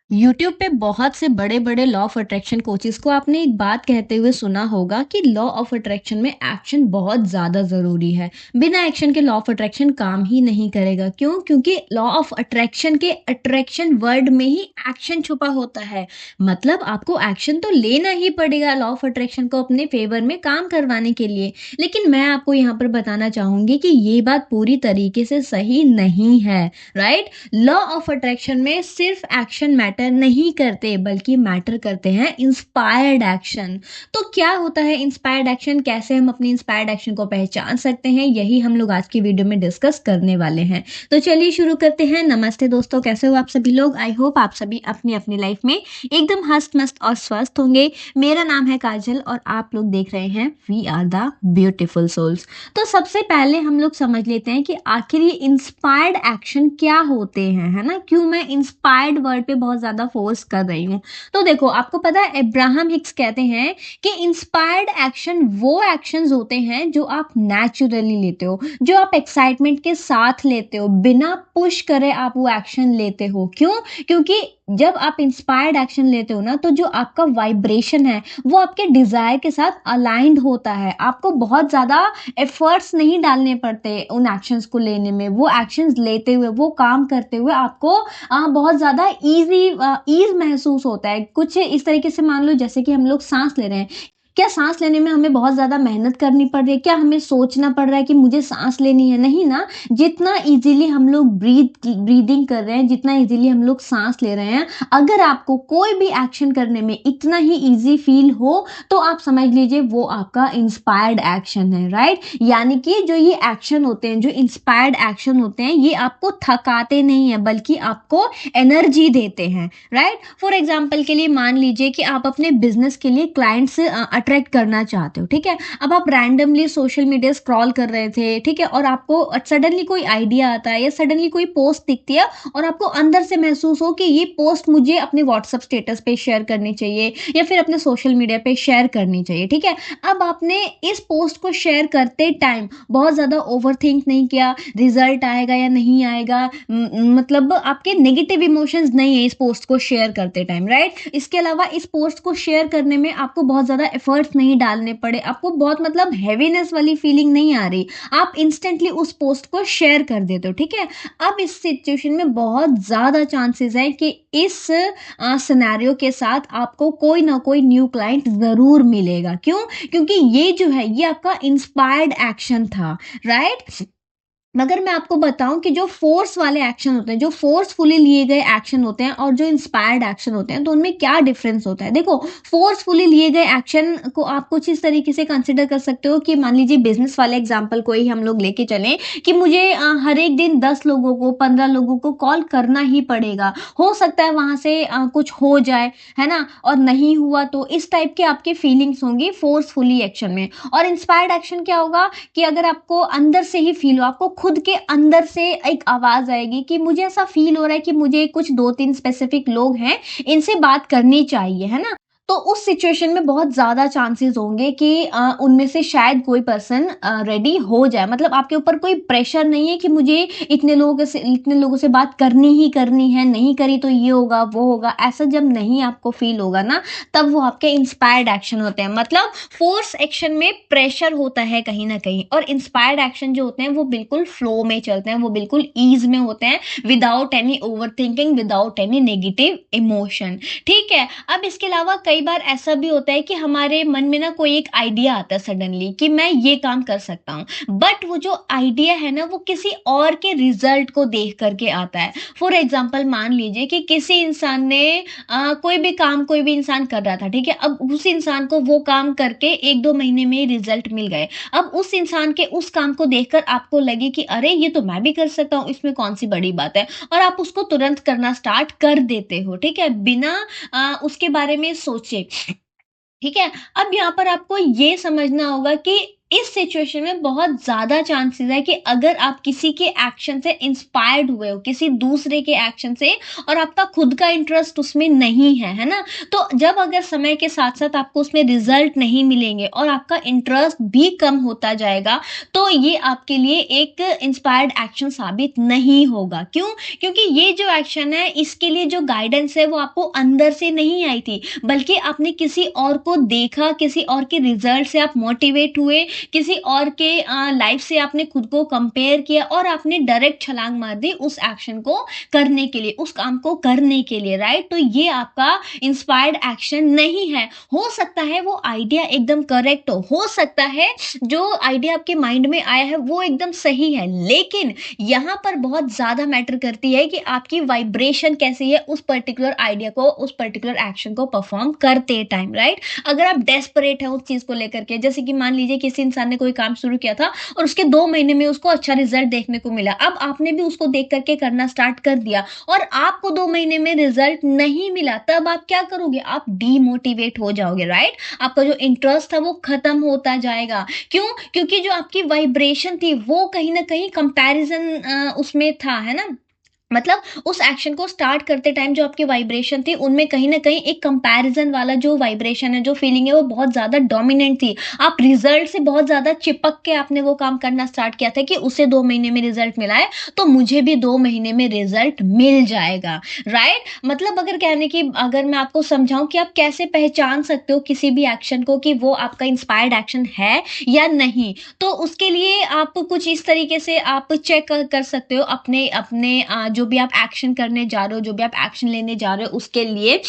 YouTube पे बहुत से बड़े-बड़े लॉ ऑफ अट्रैक्शन कोचेस को आपने एक बात कहते हुए सुना होगा कि लॉ ऑफ अट्रैक्शन में एक्शन बहुत ज़्यादा ज़रूरी है। बिना एक्शन के लॉ ऑफ अट्रैक्शन काम ही नहीं करेगा। क्यों? क्योंकि लॉ ऑफ अट्रैक्शन के अट्रैक्शन वर्ड में ही एक्शन छुपा होता है। मतलब आपको एक्शन तो लेना ही पड़ेगा लॉ ऑफ अट्रैक्शन को अपने फेवर में काम करवाने के लिए। लेकिन मैं आपको यहाँ पर बताना चाहूँगी कि ये बात पूरी तरीके से सही नहीं है, राइट? लॉ ऑफ अट्रैक्शन में सिर्फ एक्शन मैटर नहीं करते बल्कि मैटर करते हैं इंस्पायर्ड एक्शन। तो क्या होता है इंस्पायर्ड एक्शन, कैसे हम अपनी इंस्पायर्ड एक्शन को पहचान सकते हैं, यही हम लोग आज की वीडियो में डिस्कस करने वाले हैं। तो चलिए शुरू करते हैं। नमस्ते दोस्तों, कैसे हो आप सभी लोग? आई होप आप सभी अपनी अपनी लाइफ में एकदम हस्त मस्त और स्वस्थ होंगे। मेरा नाम है काजल और आप लोग देख रहे हैं we are the beautiful souls. तो सबसे पहले हम लोग समझ लेते हैं कि आखिर ये इंस्पायर्ड एक्शन क्या होते हैं, है ना? क्यों मैं इंस्पायर्ड वर्ड पे बहुत ज़्यादा फोर्स कर रही हूँ। तो देखो, आपको पता है अब्राहम हिक्स कहते हैं कि इंस्पायर्ड एक्शन वो एक्शंस होते हैं जो आप नेचुरली लेते हो, जो आप एक्साइटमेंट के साथ लेते हो, बिना पुश करे आप वो एक्शन लेते हो। क्यों? क्योंकि जब आप इंस्पायर्ड एक्शन लेते हो ना, तो जो आपका वाइब्रेशन है वो आपके डिजायर के साथ अलाइंड होता है। आपको बहुत ज़्यादा एफर्ट्स नहीं डालने पड़ते उन एक्शंस को लेने में। वो एक्शंस लेते हुए, वो काम करते हुए आपको बहुत ज़्यादा ईज़ महसूस होता है। कुछ इस तरीके से मान लो जैसे कि हम लोग साँस ले रहे हैं। क्या साँस लेने में हमें बहुत ज़्यादा मेहनत करनी पड़ रही है? क्या हमें सोचना पड़ रहा है कि मुझे साँस लेनी है? नहीं ना। जितना ईज़िली हम लोग ब्रीदिंग कर रहे हैं, जितना ईज़िली हम लोग साँस ले रहे हैं, अगर आपको कोई भी एक्शन करने में इतना ही ईज़ी फ़ील हो, तो आप समझ लीजिए वो आपका इंस्पायर्ड एक्शन है, राइट? यानी कि जो ये एक्शन होते हैं, जो इंस्पायर्ड एक्शन होते हैं, ये आपको थकाते नहीं है बल्कि आपको एनर्जी देते हैं, राइट? फॉर एग्जांपल के लिए मान लीजिए कि आप अपने बिजनेस के लिए क्लाइंट्स अट्रैक्ट करना चाहते हो, ठीक है? अब आप रैंडमली सोशल मीडिया स्क्रॉल कर रहे थे, ठीक है? और आपको सडनली कोई आइडिया आता है या सडनली कोई पोस्ट दिखती है और आपको अंदर से महसूस हो कि ये पोस्ट मुझे अपने व्हाट्सएप स्टेटस पे शेयर करनी चाहिए या फिर अपने सोशल मीडिया पे शेयर करनी चाहिए, ठीक है? अब आपने इस पोस्ट को शेयर करते टाइम बहुत ज़्यादा ओवरथिंक नहीं किया, रिजल्ट आएगा या नहीं आएगा, मतलब आपके नेगेटिव इमोशंस नहीं है इस पोस्ट को शेयर करते टाइम, राइट? इसके अलावा इस पोस्ट को शेयर करने में आपको बहुत ज़्यादा एफर्ट्स नहीं डालने पड़े, आपको बहुत मतलब हैवीनेस वाली फीलिंग नहीं आ रही। आप इंस्टेंटली उस पोस्ट को शेयर कर देते हो, ठीक है? अब इस सिचुएशन में बहुत ज़्यादा चांसेस है कि इस सिनेरियो के साथ आपको कोई ना कोई न्यू क्लाइंट ज़रूर मिलेगा। क्यों? क्योंकि ये जो है ये आपका इंस्पायर्ड एक्शन था, राइट? मगर मैं आपको बताऊँ कि जो फ़ोर्स वाले एक्शन होते हैं, जो फ़ोर्सफुली लिए गए एक्शन होते हैं और जो इंस्पायर्ड एक्शन होते हैं, तो उनमें क्या डिफ़रेंस होता है? देखो, फ़ोर्सफुली लिए गए एक्शन को आप कुछ इस तरीके से कंसिडर कर सकते हो कि मान लीजिए बिज़नेस वाले एग्ज़ाम्पल को ही हम लोग लेके चलें कि मुझे हर एक दिन 10 लोगों को, 15 लोगों को कॉल करना ही पड़ेगा। हो सकता है वहाँ से कुछ हो जाए, है ना? और नहीं हुआ तो इस टाइप के आपकी फीलिंग्स होंगी फ़ोर्सफुली एक्शन में। और इंस्पायर्ड एक्शन क्या होगा कि अगर आपको अंदर से ही फ़ील हो, आपको खुद के अंदर से एक आवाज़ आएगी कि मुझे ऐसा फ़ील हो रहा है कि मुझे कुछ 2-3 स्पेसिफ़िक लोग हैं, इनसे बात करनी चाहिए, है ना? तो उस सिचुएशन में बहुत ज़्यादा चांसेस होंगे कि उनमें से शायद कोई पर्सन रेडी हो जाए। मतलब आपके ऊपर कोई प्रेशर नहीं है कि मुझे इतने लोगों से बात करनी ही करनी है, नहीं करी तो ये होगा, वो होगा। ऐसा जब नहीं आपको फ़ील होगा ना, तब वो आपके इंस्पायर्ड एक्शन होते हैं। मतलब फ़ोर्स एक्शन में प्रेशर होता है कहीं न कहीं, और इंस्पायर्ड एक्शन जो होते हैं वो बिल्कुल फ्लो में चलते हैं, वो बिल्कुल ईज़ में होते हैं, without any overthinking, without any negative emotion, ठीक है? अब इसके अलावा कई बार ऐसा भी होता है कि हमारे मन में ना कोई एक आइडिया आता है सडनली कि मैं ये काम कर सकता हूँ, बट वो जो आइडिया है ना वो किसी और के रिजल्ट को देख करके आता है। फॉर एग्जाम्पल मान लीजिए कि किसी इंसान ने कोई भी इंसान कर रहा था, ठीक है? अब उस इंसान को वो काम करके 1-2 महीने में रिजल्ट मिल गए। अब उस इंसान के उस काम को देखकर आपको लगे कि अरे! ये तो मैं भी कर सकता हूँ, इसमें कौन-सी बड़ी बात है? और आप उसको तुरंत करना स्टार्ट कर देते हो, ठीक है? बिना उसके बारे में सोचे। ठीक है? अब यहाँ पर आपको ये समझना होगा कि इस सिचुएशन में बहुत ज़्यादा चांसेस है कि अगर आप किसी के एक्शन से इंस्पायर्ड हुए हो, किसी दूसरे के एक्शन से, और आपका खुद का इंटरेस्ट उसमें नहीं है ना? तो जब अगर समय के साथ-साथ आपको उसमें रिज़ल्ट नहीं मिलेंगे और आपका इंटरेस्ट भी कम होता जाएगा, तो ये आपके लिए एक इंस्पायर्ड एक्शन साबित नहीं होगा। क्यों? क्योंकि ये जो एक्शन है, इसके लिए जो गाइडेंस है वो आपको अंदर से नहीं आई थी, बल्कि आपने किसी और को देखा, किसी और के रिज़ल्ट से आप मोटिवेट हुए, किसी और के लाइफ से आपने खुद को कंपेयर किया और आपने डायरेक्ट छलांग मार दी उस एक्शन को करने के लिए, उस काम को करने के लिए, राइट? तो ये आपका इंस्पायर्ड एक्शन नहीं है। हो सकता है वो आइडिया एकदम करेक्ट हो सकता है जो आइडिया आपके माइंड में आया है वो एकदम सही है, लेकिन यहाँ पर बहुत ज़्यादा मैटर करती है कि आपकी वाइब्रेशन कैसी है उस पर्टिकुलर आइडिया को, उस पर्टिकुलर एक्शन को परफॉर्म करते टाइम, राइट? अगर आप डेस्परेट हैं उस चीज़ को लेकर के, जैसे कि मान लीजिए किसी इंसान ने कोई काम शुरू किया था और उसके 2 महीने में उसको अच्छा रिज़ल्ट देखने को मिला। अब आपने भी उसको देख कर के करना स्टार्ट कर दिया और आपको 2 महीने में रिज़ल्ट नहीं मिला, तब आप क्या करोगे? आप डीमोटिवेट हो जाओगे, राइट? आपका जो इंटरेस्ट था वो खत्म होता जाएगा। क्यों? क्योंकि जो आपकी वाइब्रेशन थी वो कहीं न कहीं कंपैरिज़न उसमें था, है ना? मतलब उस एक्शन को स्टार्ट करते टाइम जो आपकी वाइब्रेशन थी, उनमें कहीं न कहीं एक कंपैरिज़न वाला जो वाइब्रेशन है, जो फीलिंग है, वो बहुत ज़्यादा डोमिनेंट थी। आप रिज़ल्ट से बहुत ज़्यादा चिपक के आपने वो काम करना स्टार्ट किया था कि उसे 2 महीने में रिज़ल्ट मिला है, तो मुझे भी 2 महीने में रिज़ल्ट मिल जाएगा, राइट? मतलब अगर कहने की अगर मैं आपको समझाऊँ कि आप कैसे पहचान सकते हो किसी भी एक्शन को कि वो आपका इंस्पायर्ड एक्शन है या नहीं, तो उसके लिए आप कुछ इस तरीके से आप चेक कर सकते हो अपने अपने जो भी आप एक्शन करने जा रहे हो, जो भी आप एक्शन लेने जा रहे हो उसके लिए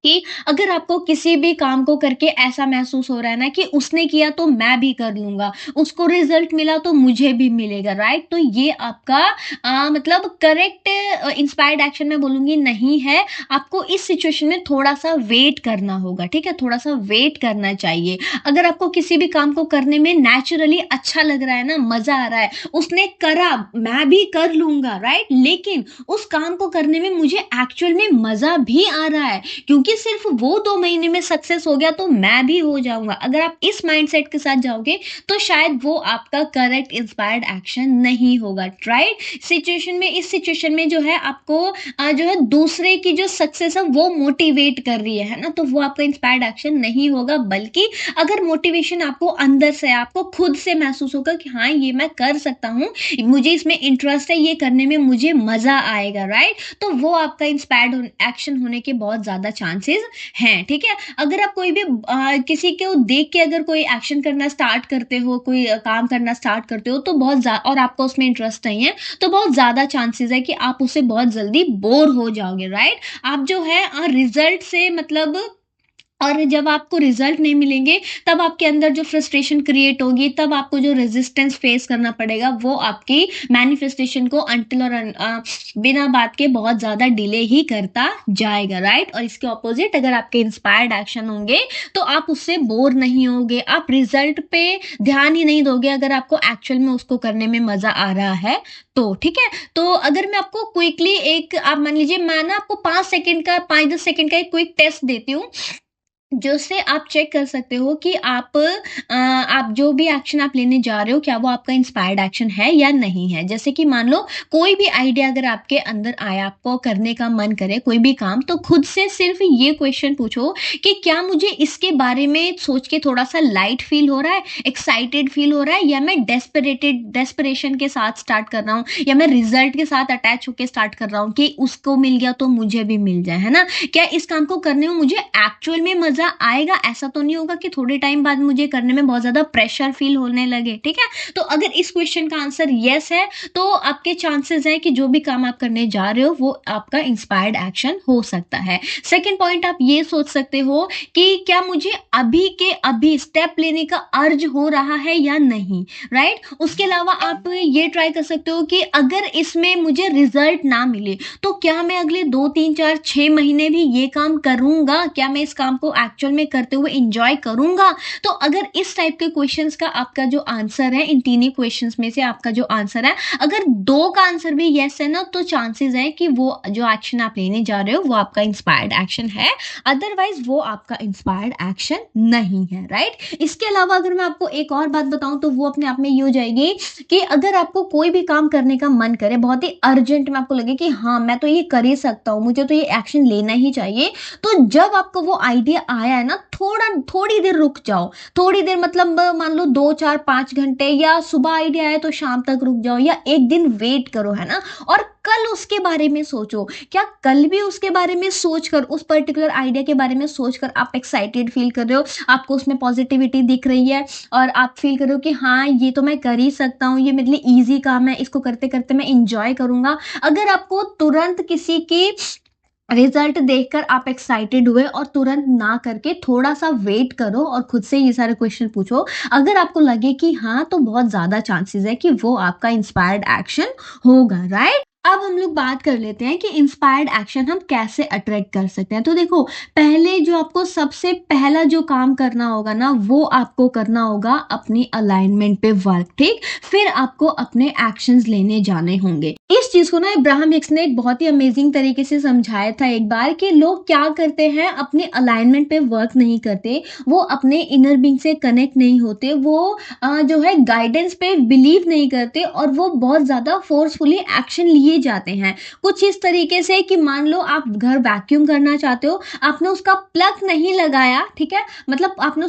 कि अगर आपको किसी भी काम को करके ऐसा महसूस हो रहा है ना कि उसने किया तो मैं भी कर लूँगा, उसको रिज़ल्ट मिला तो मुझे भी मिलेगा, राइट? तो ये आपका मतलब करेक्ट इंस्पायर्ड एक्शन मैं बोलूँगी नहीं है। आपको इस सिचुएशन में थोड़ा-सा वेट करना होगा, ठीक है? थोड़ा-सा वेट करना चाहिए। अगर आपको किसी भी काम को करने में नेचुरली अच्छा लग रहा है ना, मज़ा आ रहा है, उसने करा, मैं भी कर लूँगा, राइट? लेकिन उस काम को करने में मुझे एक्चुअल में मज़ा भी आ रहा है, क्योंकि सिर्फ वो 2 महीने में सक्सेस हो गया तो मैं भी हो जाऊँगा। अगर आप इस माइंडसेट के साथ जाओगे तो शायद वो आपका करेक्ट इंस्पायर्ड एक्शन नहीं होगा, राइट? सिचुएशन में इस सिचुएशन में जो है आपको जो है दूसरे की जो सक्सेस है वो मोटिवेट कर रही है ना? तो वो आपका इंस्पायर्ड एक्शन नहीं होगा, बल्कि अगर मोटिवेशन आपको अंदर से आपको खुद से महसूस होगा कि हाँ, ये मैं कर सकता हूँ, मुझे इसमें इंटरेस्ट है, ये करने में मुझे मज़ा आएगा, राइट? तो वो आपका इंस्पायर्ड एक्शन होने के बहुत ज़्यादा चांसेस हैं, ठीक है? अगर आप कोई भी किसी को देख के अगर कोई एक्शन करना स्टार्ट करते हो, कोई काम करना स्टार्ट करते हो तो बहुत और आपको उसमें इंटरेस्ट नहीं है, तो बहुत ज़्यादा चांसेस है कि आप उससे बहुत जल्दी बोर हो जाओगे, राइट? आप जो है रिज़ल्ट से मतलब और जब आपको रिज़ल्ट नहीं मिलेंगे, तब आपके अंदर जो फ्रस्ट्रेशन क्रिएट होगी, तब आपको जो रेज़िस्टेंस फ़ेस करना पड़ेगा, वो आपकी मैनिफेस्टेशन को अनटिल और बिना बात के बहुत ज़्यादा डिले ही करता जाएगा, राइट? और इसके ऑपोज़िट अगर आपके इंस्पायर्ड एक्शन होंगे, तो आप उससे बोर नहीं होगे, आप रिज़ल्ट पे ध्यान ही नहीं दोगे अगर आपको एक्चुअल में उसको करने में मज़ा आ रहा है तो, ठीक है? तो अगर मैं आपको क्विकली एक आप मान लीजिए मैं ना आपको 5 सेकंड का 5-10 सेकंड का एक क्विक टेस्ट देती हूँ, जिससे आप चेक कर सकते हो कि आप जो भी एक्शन आप लेने जा रहे हो, क्या वो आपका इंस्पायर्ड एक्शन है या नहीं है। जैसे कि मान लो कोई भी आइडिया अगर आपके अंदर आया, आपको करने का मन करे कोई भी काम, तो खुद से सिर्फ ये क्वेश्चन पूछो कि क्या मुझे इसके बारे में सोच के थोड़ा-सा लाइट फ़ील हो रहा है, एक्साइटेड फ़ील हो रहा है, या मैं डेस्परेशन के साथ स्टार्ट कर रहा हूँ, या मैं रिज़ल्ट के साथ अटैच होके स्टार्ट कर रहा हूँ कि उसको मिल गया तो मुझे भी मिल जाए, है ना? क्या इस काम को करने में मुझे एक्चुअल में मज़ा आएगा? ऐसा तो नहीं होगा कि थोड़े टाइम बाद मुझे करने में बहुत ज़्यादा प्रेशर फ़ील होने लगे, ठीक है? तो अगर इस क्वेश्चन का आंसर येस है, तो आपके चांसेस हैं कि जो भी काम आप करने जा रहे हो, वो आपका इंस्पायर्ड एक्शन हो सकता है। सेकंड पॉइंट आप ये सोच सकते हो कि क्या मुझे अभी के अभी स्टेप लेने का अर्ज हो रहा है या नहीं, राइट? उसके अलावा आप ये ट्राई कर सकते हो कि अगर इसमें मुझे रिज़ल्ट ना मिले, तो क्या मैं अगले 2, 3, 4, 6 महीने भी ये काम करूँगा? क्या मैं इस काम को एक्चुअल में करते हुए एंजॉय करूंगा? तो अगर इस टाइप के क्वेश्चंस का आपका जो आंसर है, इन तीन ही क्वेश्चंस में से आपका जो आंसर है, अगर 2 का आंसर भी यस है ना, तो चांसेस है कि वो जो एक्शन आप लेने जा रहे हो वो आपका इंस्पायर्ड एक्शन है, अदरवाइज वो आपका इंस्पायर्ड एक्शन नहीं है, राइट? इसके अलावा अगर मैं आपको एक और बात बताऊं तो वो अपने आप में ये हो जाएगी कि अगर आपको कोई भी काम करने का मन करे, बहुत ही अर्जेंट में आपको लगे कि हाँ मैं तो ये कर ही सकता हूँ, मुझे तो ये एक्शन लेना ही चाहिए, तो जब आपको वो आइडिया आया है ना, थोड़ी देर रुक जाओ। थोड़ी देर मतलब मान लो 2 4 5 घंटे, या सुबह आइडिया आया तो शाम तक रुक जाओ, या एक दिन वेट करो, है ना, और कल उसके बारे में सोचो। क्या कल भी उसके बारे में सोचकर, उस पर्टिकुलर आइडिया के बारे में सोचकर आप एक्साइटेड फील कर रहे हो, आपको उसमें पॉजिटिविटी दिख रही है और आप फील कर रहे हो कि हाँ ये तो मैं कर ही सकता हूँ, ये मेरे लिए ईजी काम है, इसको करते करते मैं इंजॉय करूंगा। अगर आपको तुरंत किसी की रिजल्ट देखकर आप एक्साइटेड हुए और तुरंत ना करके थोड़ा सा वेट करो और खुद से ये सारे क्वेश्चन पूछो, अगर आपको लगे कि हाँ, तो बहुत ज्यादा चांसेस है कि वो आपका इंस्पायर्ड एक्शन होगा, राइट? अब हम लोग बात कर लेते हैं कि इंस्पायर्ड एक्शन हम कैसे अट्रैक्ट कर सकते हैं। तो देखो, पहले जो आपको सबसे पहला जो काम करना होगा ना, वो आपको करना होगा अपनी अलाइनमेंट पे वर्क, ठीक? फिर आपको अपने एक्शंस लेने जाने होंगे। इस चीज को ना अब्राहम हिक्स ने एक बहुत ही अमेजिंग तरीके से समझाया था एक बार, कि लोग क्या करते हैं, अपने अलाइनमेंट पे वर्क नहीं करते, वो अपने इनर बीइंग से कनेक्ट नहीं होते, वो जो है गाइडेंस पे बिलीव नहीं करते, और वो बहुत ज्यादा फोर्सफुली एक्शन लिए जाते हैं। कुछ इस तरीके से कि मान लो आप घर वैक्यूम करना चाहते हो, आपने उसका प्लग नहीं लगाया, ठीक है, मतलब आपने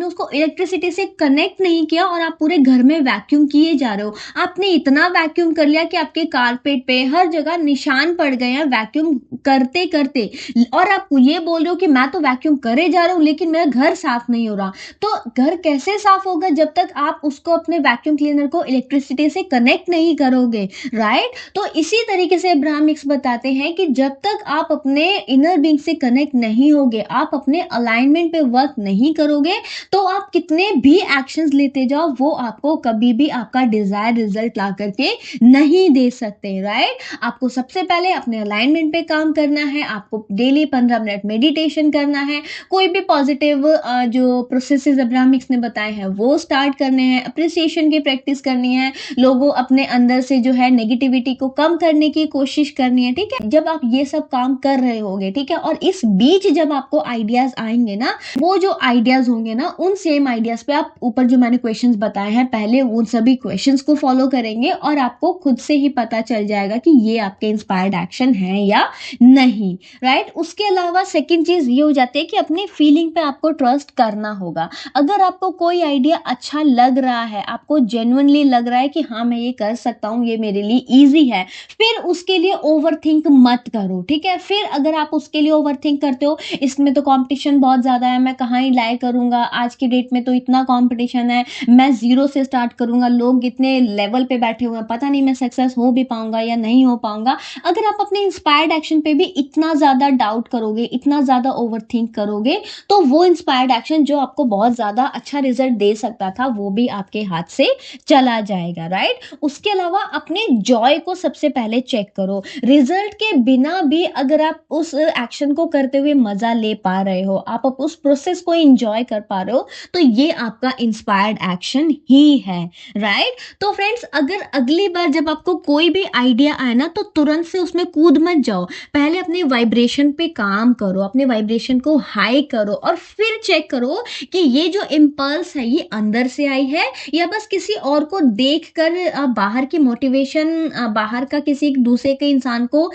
उसको इलेक्ट्रिसिटी से कनेक्ट नहीं किया और आप पूरे घर में वैक्यूम किए जा रहे हो। आपने इतना वैक्यूम कर लिया कि आपके कारपेट पे हर जगह निशान पड़ गए हैं वैक्यूम करते करते, और आप ये बोल रहे हो कि मैं तो वैक्यूम करे जा रहा हूं लेकिन मेरा घर साफ नहीं हो रहा। तो घर कैसे साफ होगा जब तक आप उसको, अपने वैक्यूम क्लीनर को इलेक्ट्रिसिटी से कनेक्ट नहीं करोगे, राइट? तो इसी तरीके से अब्राहम हिक्स बताते हैं कि जब तक आप अपने इनर बीइंग से कनेक्ट नहीं होगे, आप अपने अलाइनमेंट पे वर्क नहीं करोगे, तो आप कितने भी एक्शंस लेते जाओ, वो आपको कभी भी आपका डिजायर रिजल्ट ला करके नहीं दे सकते, राइट? आपको सबसे पहले अपने अलाइनमेंट पे काम करना है, आपको डेली 15 मिनट मेडिटेशन करना है, कोई भी पॉजिटिव जो प्रोसेसेस अब्राहम हिक्स ने बताए हैं वो स्टार्ट करने हैं, अप्रिसिएशन की प्रैक्टिस करनी है, लोगों अपने अंदर से जो है नेगेटिविटी को कम करने की कोशिश करनी है, ठीक है? जब आप ये सब काम कर रहे होगे, ठीक है, और इस बीच जब आपको आइडियाज आएंगे ना, वो जो आइडियाज होंगे ना, उन सेम आइडियाज पे आप ऊपर जो मैंने क्वेश्चंस बताए हैं पहले, उन सभी क्वेश्चंस को फॉलो करेंगे और आपको खुद से ही पता चल जाएगा कि ये आपके इंस्पायर्ड एक्शन है या नहीं, राइट? उसके अलावा सेकंड चीज ये हो जाती है कि अपनी फीलिंग पे आपको ट्रस्ट करना होगा। अगर आपको कोई आइडिया अच्छा लग रहा है, आपको जेन्युइनली लग रहा है कि हाँ मैं ये कर सकता हूँ, ये मेरे लिए इजी है, फिर उसके लिए ओवरथिंक मत करो, ठीक है? फिर अगर आप उसके लिए ओवरथिंक करते हो, इसमें तो कंपटीशन बहुत ज्यादा है, मैं कहाँ ही लाइक करूंगा, आज की डेट में तो इतना कंपटीशन है, मैं जीरो से स्टार्ट करूंगा, लोग इतने लेवल पे बैठे हुए हैं, पता नहीं मैं सक्सेस हो भी पाऊंगा या नहीं हो पाऊंगा। अगर आप अपने इंस्पायर्ड एक्शन पे भी इतना ज्यादा डाउट करोगे, इतना ज्यादा ओवरथिंक करोगे, तो वो इंस्पायर्ड एक्शन जो आपको बहुत ज्यादा अच्छा रिजल्ट दे सकता था, वो भी आपके हाथ से चला जाएगा, राइट? उसके अलावा अपने जॉय को सबसे पहले चेक करो। रिजल्ट के बिना भी अगर आप उस एक्शन को करते हुए मजा ले पा रहे हो, आप उस प्रोसेस को एंजॉय कर पा रहे हो, तो ये आपका इंस्पायर्ड एक्शन ही है, राइट? तो फ्रेंड्स, अगर अगली बार जब आपको कोई भी आइडिया आए ना, तो तुरंत से उसमें कूद मत जाओ, पहले अपने वाइब्रेशन पे काम करो, अपने वाइब्रेशन को हाई करो, और फिर चेक करो कि ये जो इम्पल्स है ये अंदर से आई है या बस किसी और को देखकर, बाहर की मोटिवेशन, बाहर का किसी दूसरे के इंसान को,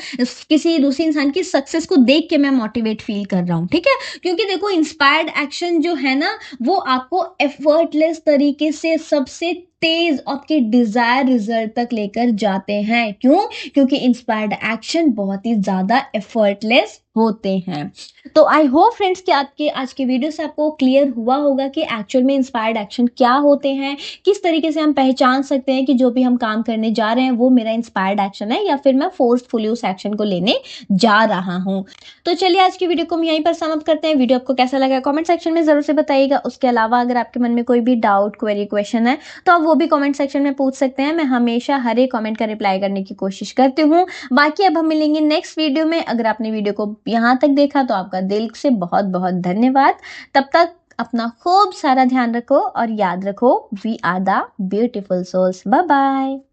किसी दूसरे इंसान की सक्सेस को देख के मैं मोटिवेट फील कर रहा हूँ, ठीक है? क्योंकि देखो, इंस्पायर्ड एक्शन जो है ना, वो आपको एफर्टलेस तरीके से सबसे तेज आपके डिजायर रिजल्ट तक लेकर जाते हैं। क्यों? क्योंकि इंस्पायर्ड एक्शन बहुत ही ज्यादा एफर्टलेस होते हैं। तो आई होप फ्रेंड्स कि आपके आज के वीडियो से आपको क्लियर हुआ होगा कि एक्चुअल में इंस्पायर्ड एक्शन क्या होते हैं, किस तरीके से हम पहचान सकते हैं कि जो भी हम काम करने जा रहे हैं वो मेरा इंस्पायर्ड एक्शन है या फिर मैं फोर्सफुली उस एक्शन को लेने जा रहा हूं। तो चलिए, आज की वीडियो को हम यहीं पर समाप्त करते हैं। वीडियो आपको कैसा लगा कमेंट सेक्शन में जरूर से बताइएगा। उसके अलावा अगर आपके मन में कोई भी डाउट, क्वेरी, क्वेश्चन है तो आप वो भी कमेंट सेक्शन में पूछ सकते हैं। मैं हमेशा हर एक कमेंट का रिप्लाई करने की कोशिश करती हूँ। बाकी अब हम मिलेंगे नेक्स्ट वीडियो में। अगर आपने वीडियो को यहाँ तक देखा तो आपका दिल से बहुत बहुत धन्यवाद। तब तक अपना खूब सारा ध्यान रखो और याद रखो, we are the beautiful souls. Bye bye.